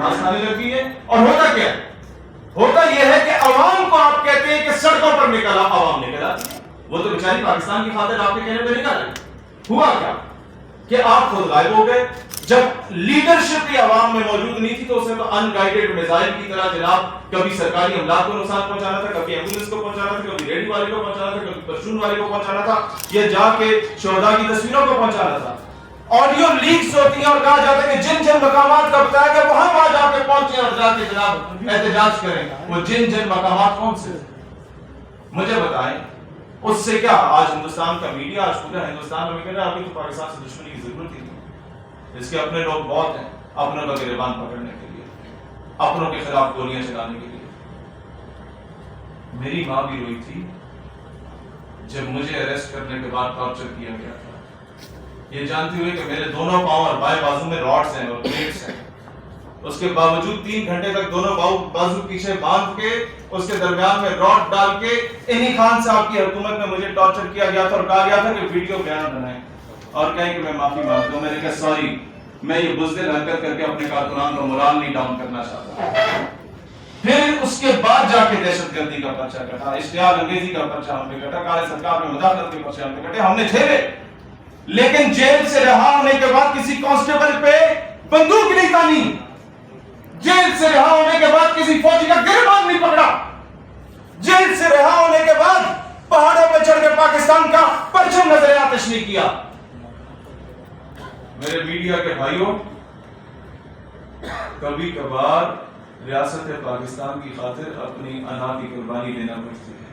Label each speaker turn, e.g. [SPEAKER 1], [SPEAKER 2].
[SPEAKER 1] آنے لگی ہے. اور ہوتا کیا ہے؟ ہوتا یہ ہے کہ عوام کو آپ کہتے ہیں کہ سڑکوں پر نکلا، عوام نکلا. وہ تو بیچاری پاکستان کی خاطر آپ کے کہنے پہ نکل رہے. ہوا کیا کہ آپ خود غائب ہو گئے. جب لیڈرشپ کی عوام میں موجود نہیں تھی تو اسے تو ان گائیڈڈ میزائل کی طرح جناب کبھی سرکاری املاک کو نقصان پہنچانا تھا، کبھی ایمبولینس کو پہنچانا تھا، کبھی ریڈیو والے کو پہنچانا تھا، کبھی پرچون والے کو پہنچانا تھا، یا جا کے شہداء کی تصویروں کو پہنچانا تھا. آڈیو لیکس ہوتی ہیں اور کہا جاتا ہے کہ جن جن مقامات کا بتایا گیا وہاں وہاں جا کے پہنچے اور جا کے جناب احتجاج کریں. وہ جن جن مقامات کون سے؟ مجھے بتائیں. اس سے کیا آج ہندوستان کا میڈیا، آج پورا ہندوستان میں کہہ رہا ہے ابھی تو پاکستان سے دشمنی کی ضرورت ہی نہیں. اس کے اپنے لوگ بہت ہیں اپنوں کا گریبان پکڑنے کے لیے، اپنوں کے خلاف گولیاں چلانے کے لیے. میری ماں بھی روئی تھی جب مجھے اریسٹ کرنے کے بعد ٹارچر کیا گیا تھا، یہ جانتے ہوئے کہ میرے دونوں پاؤں اور بائیں بازو میں راڈز ہیں اور پلیٹس ہیں. اس کے باوجود 3 گھنٹے تک دونوں بازو پیچھے باندھ کے اس کے درمیان میں راڈ ڈال کے انہی خان صاحب کی حکومت میں مجھے ٹارچر کیا گیا تھا اور کہا گیا تھا کہ ویڈیو بیان بنائیں اور کہیں کہ میں معافی مانگتا ہوں. میں نے کہا سوری، میں یہ بزدل حرکت کر کے اپنے کارکنان کا مورال نہیں ڈاؤن کرنا چاہتا. پھر اس کے بعد جا کے دہشت گردی کا پرچہ کٹا، اشتعال انگیزی کا پرچہ ہم نے کٹا، کالے سرکار میں مداخلت کے پرچے ہم نے کٹے، ہم نے جھیلے. لیکن جیل سے رہا ہونے کے بعد کسی کانسٹیبل پہ بندوق نہیں تانی، جیل سے رہا ہونے کے بعد کسی فوجی کا گریبان نہیں پکڑا، جیل سے رہا ہونے کے بعد پہاڑوں پہ چڑھ کے پاکستان کا پرچم نظر آتش نہیں کیا. میرے میڈیا کے بھائیوں، کبھی کبھار ریاست پاکستان کی خاطر اپنی انا کی قربانی دینا پڑتی ہے.